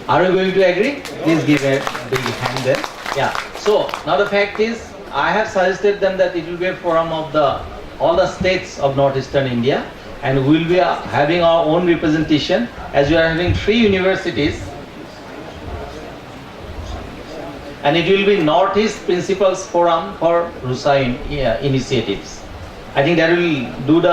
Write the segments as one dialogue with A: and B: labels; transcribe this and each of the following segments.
A: Are you going to agree? Please give a big hand there. Yeah. So now the fact is, I have suggested them that it will be a forum of all the states of northeastern India, and we will be having our own representation, as we are having 3 universities, and it will be Northeast Principals Forum for RUSA initiatives. I think that will do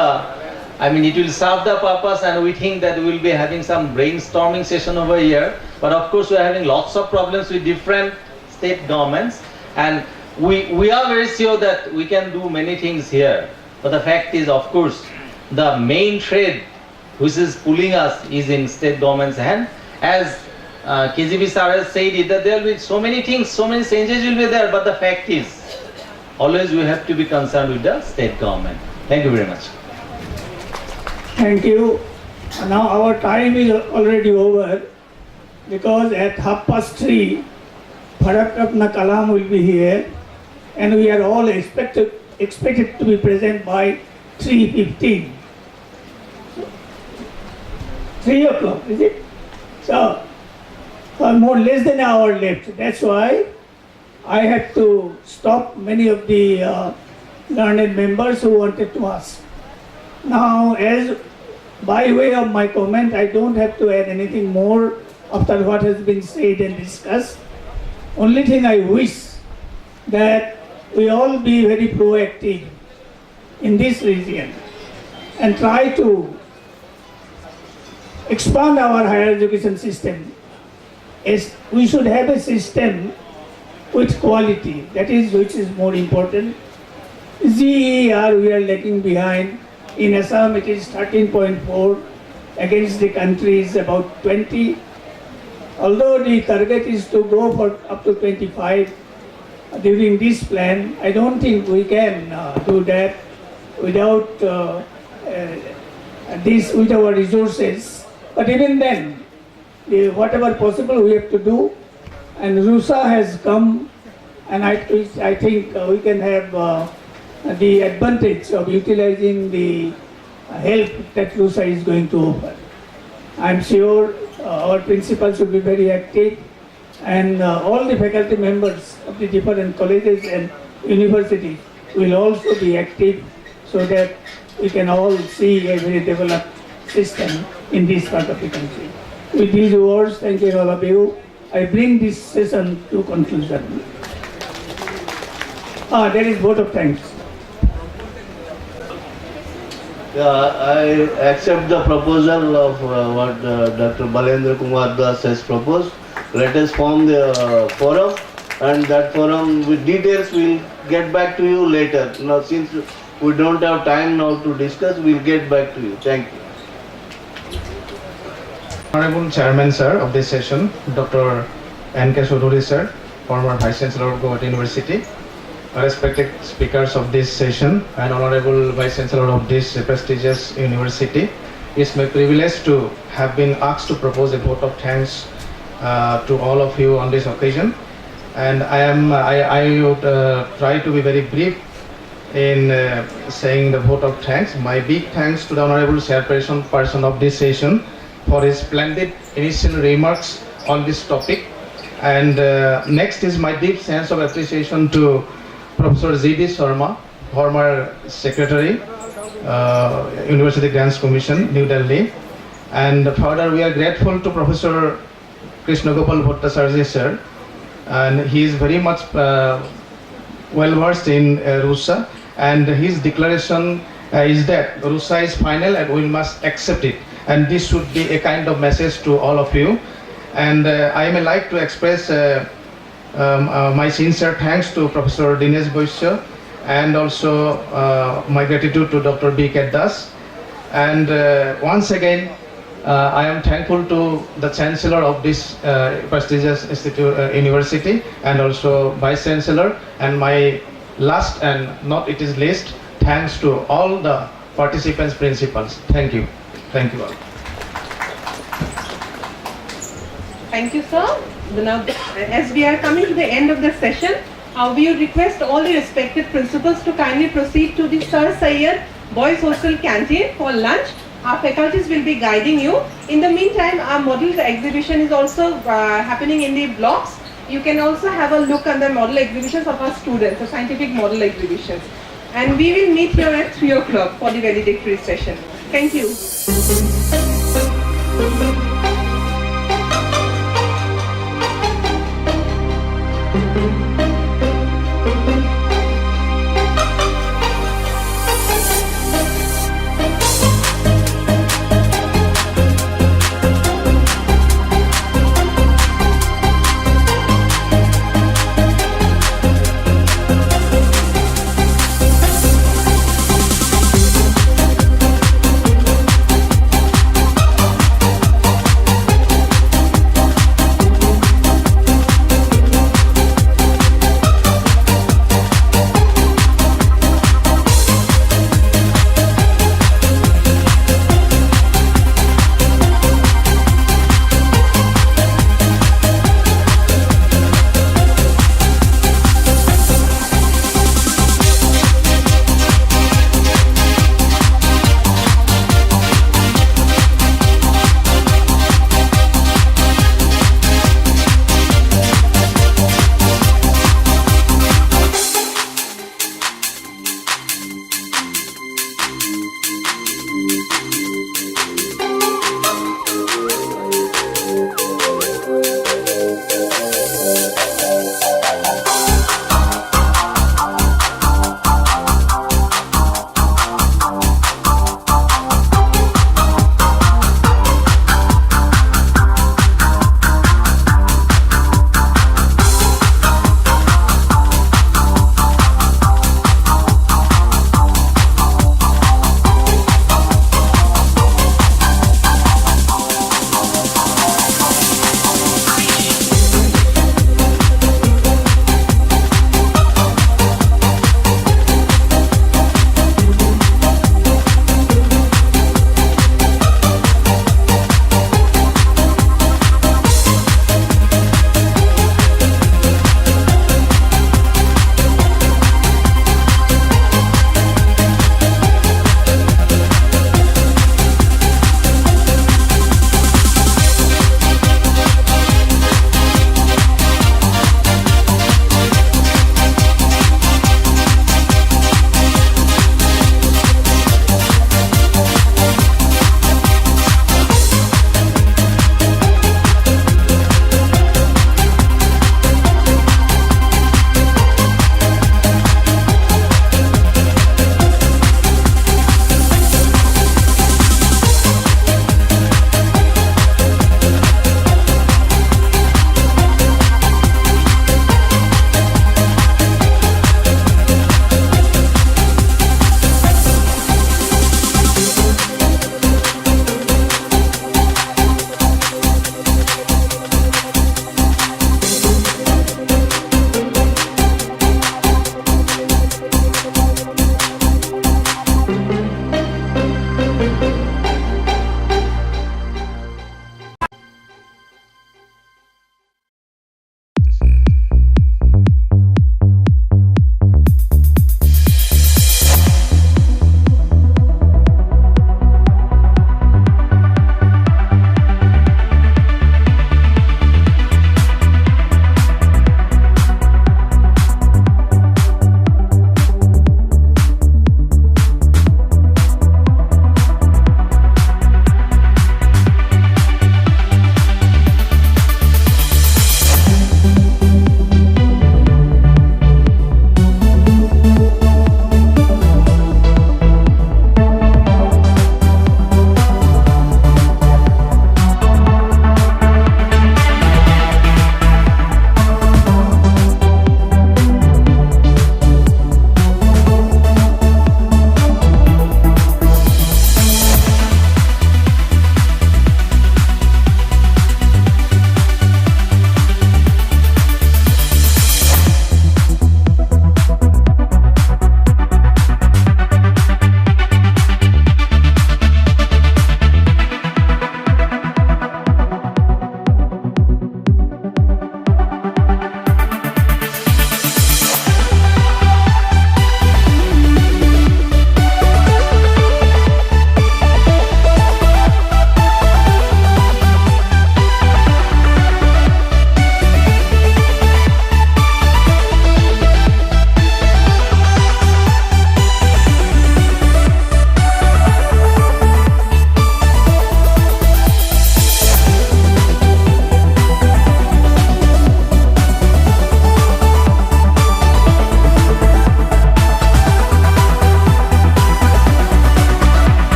A: it will serve the purpose, and we think that we will be having some brainstorming session over here. But of course, we are having lots of problems with different state governments, and we are very sure that we can do many things here. But the fact is, of course, the main thread which is pulling us is in state government's hand. As KGB sir has said it, that there will be so many things, so many changes will be there, but the fact is, always we have to be concerned with the state government. Thank you very much.
B: Thank you. Now our time is already over, because at 3:30, Bharat Ratna Kalam will be here, and we are all expected to be present by 3:15. 3 o'clock, is it? So, more less than an hour left. That's why I had to stop many of the learned members who wanted to ask. Now, as by way of my comment, I don't have to add anything more after what has been said and discussed. Only thing I wish that we all be very proactive in this region and try to expand our higher education system. As we should have a system with quality, that is which is more important. GER we are lagging behind. In Assam it is 13.4, against the country is about 20. Although the target is to go for up to 25 during this plan, I don't think we can do that without with our resources. But even then, whatever possible we have to do, and RUSA has come, and I think we can have the advantage of utilizing the help that RUSA is going to offer. I'm sure our principals will be very active, and all the faculty members of the different colleges and universities will also be active, so that we can all see a very developed system in this part of the country. With these words, thank you all of you. I bring this session to conclusion. There is vote of thanks.
C: I accept the proposal of what Dr. Balendra Kumar Das has proposed. Let us form the forum, and that forum with details we'll get back to you later. Now, since we don't have time now to discuss, we'll get back to you. Thank you.
D: Honorable Chairman Sir of this session, Dr. N.K. Chaudhary Sir, former Vice Chancellor of Gauhati University, respected speakers of this session, and Honorable Vice Chancellor of this prestigious university, it's my privilege to have been asked to propose a vote of thanks to all of you on this occasion. And I would try to be very brief in saying the vote of thanks. My big thanks to the Honorable Chairperson of this session for his splendid initial remarks on this topic. And next is my deep sense of appreciation to Professor Z.D. Sharma, former Secretary, University Grants Commission, New Delhi. And further, we are grateful to Professor Krishna Gopal Bhattacharya Sir, and he is very much well versed in RUSA, and his declaration is that RUSA is final and we must accept it. And this should be a kind of message to all of you. And I may like to express my sincere thanks to Professor Dinesh Boisya, and also my gratitude to Dr. B.K. Das. And once again, I am thankful to the Chancellor of this prestigious university, and also Vice Chancellor. And my last and not it is least, thanks to all the participants, principals. Thank you. Thank you all.
E: Thank you, sir. Now, as we are coming to the end of the session, we would request all the respected principals to kindly proceed to the Sir Sayyid Boys Hostel Canteen for lunch, Our faculties will be guiding you. In the meantime, our model exhibition is also happening in the blocks. You can also have a look at the model exhibitions of our students, the scientific model exhibitions. And we will meet here at 3 o'clock for the valedictory session. Thank you.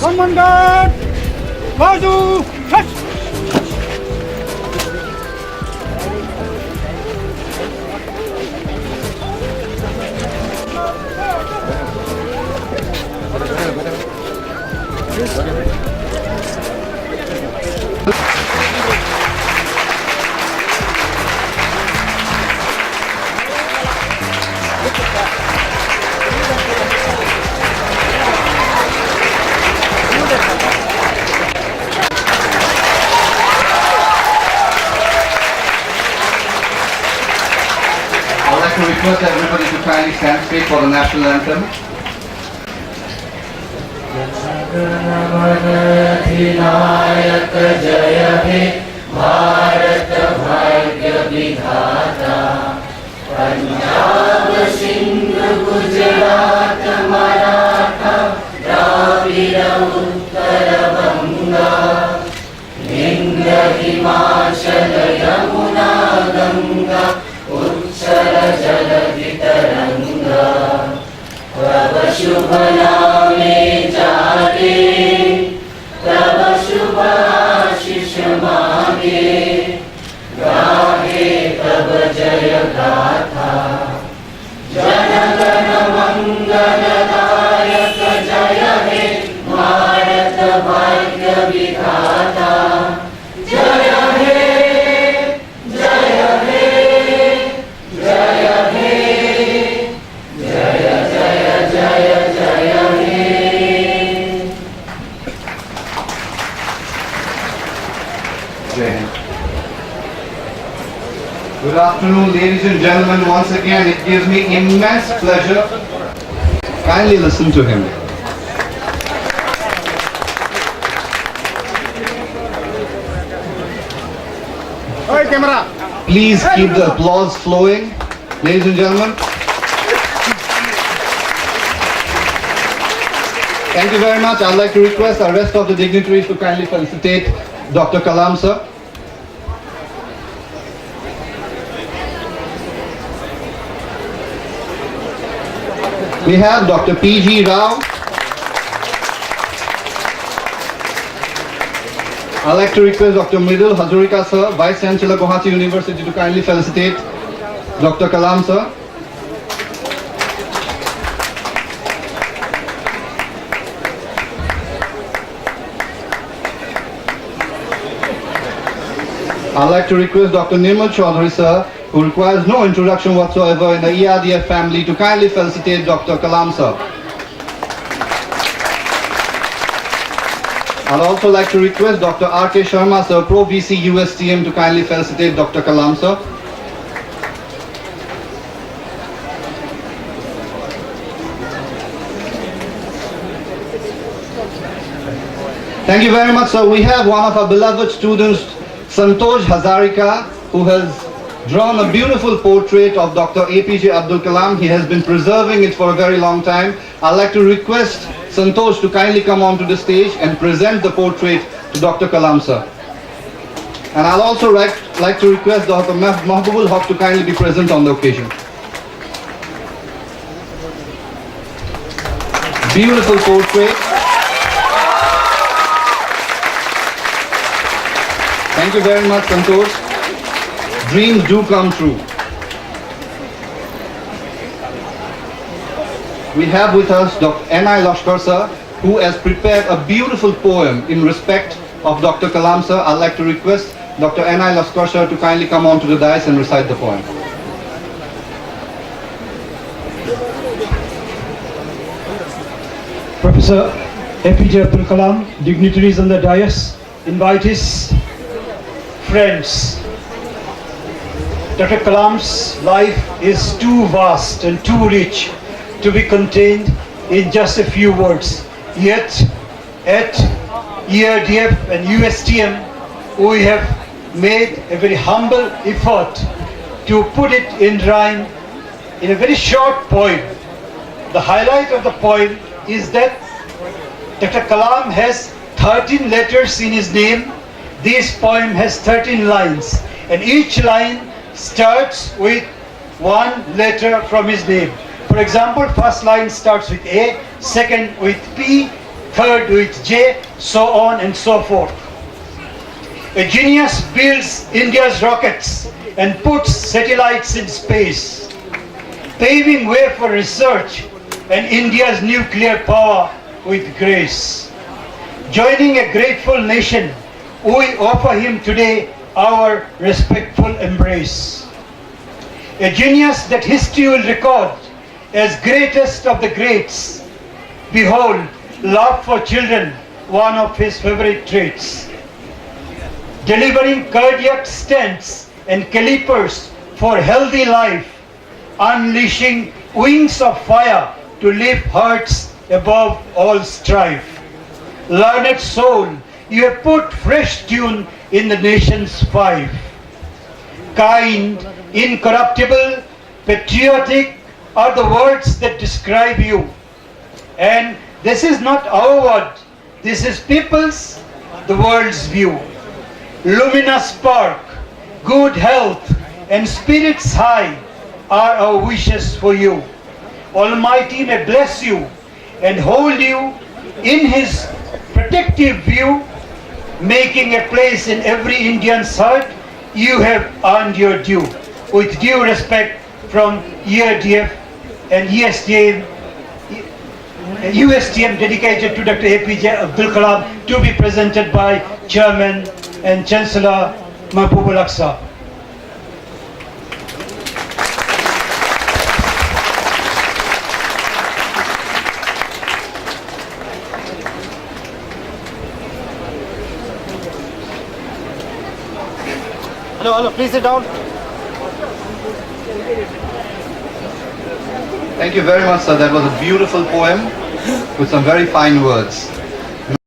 F: Commandant Bazu Touch!
G: I'd like to request everybody to kindly stand straight for the national anthem. Good afternoon, ladies and gentlemen. Once again, it gives me immense pleasure. Kindly listen to him. Please keep the applause flowing, ladies and gentlemen. Thank you very much. I'd like to request our rest of the dignitaries to kindly felicitate Dr. Kalam, sir. We have Dr. P.G. Rao. I'd like to request Dr. Mridul Hazarika, sir, Vice Chancellor, Guwahati University, to kindly felicitate Dr. Kalam, sir. I'd like to request Dr. Nirmal Chaudhary, sir, who requires no introduction whatsoever in the ERDF family, to kindly felicitate Dr. Kalam, sir. I'd also like to request Dr. R.K. Sharma, sir, Pro VC USTM, to kindly felicitate Dr. Kalam, sir. Thank you very much, sir. We have one of our beloved students, Santosh Hazarika, who has drawn a beautiful portrait of Dr. APJ Abdul Kalam. He has been preserving it for a very long time. I'd like to request Santosh to kindly come onto the stage and present the portrait to Dr. Kalam, sir. And I'll also like to request Dr. Mahbubul Haq to kindly be present on the occasion. Beautiful portrait. Thank you very much, Santosh. Dreams do come true. We have with us Dr. N.I. Lashkar, sir, who has prepared a beautiful poem in respect of Dr. Kalam, sir. I'd like to request Dr. N.I. Lashkar, sir, to kindly come onto the dais and recite the poem.
F: Professor APJ Abdul Kalam, dignitaries on the dais, invitees, friends. Dr. Kalam's life is too vast and too rich to be contained in just a few words. Yet, at ERDF and USTM, we have made a very humble effort to put it in rhyme in a very short poem. The highlight of the poem is that Dr. Kalam has 13 letters in his name. This poem has 13 lines, and each line starts with one letter from his name. For example, first line starts with A, second with P, third with J, so on and so forth. A genius builds India's rockets and puts satellites in space, paving way for research and India's nuclear power with grace. Joining a grateful nation, we offer him today our respectful embrace. A genius that history will record as greatest of the greats. Behold, love for children, one of his favorite traits. Delivering cardiac stents and calipers for healthy life, unleashing wings of fire to lift hearts above all strife. Learned soul, you have put fresh tune in the nation's fife. Kind, incorruptible, patriotic are the words that describe you. And this is not our word, this is people's, the world's view. Luminous spark, good health, and spirits high are our wishes for you. Almighty may bless you and hold you in His protective view, making a place in every Indian's heart. You have earned your due. With due respect from ERDF and USTM dedicated to Dr. APJ Abdul Kalam, to be presented by Chairman and Chancellor Mahbubul Aqsa.
H: Hello, please sit down.
G: Thank you very much, sir. That was a beautiful poem with some very fine words.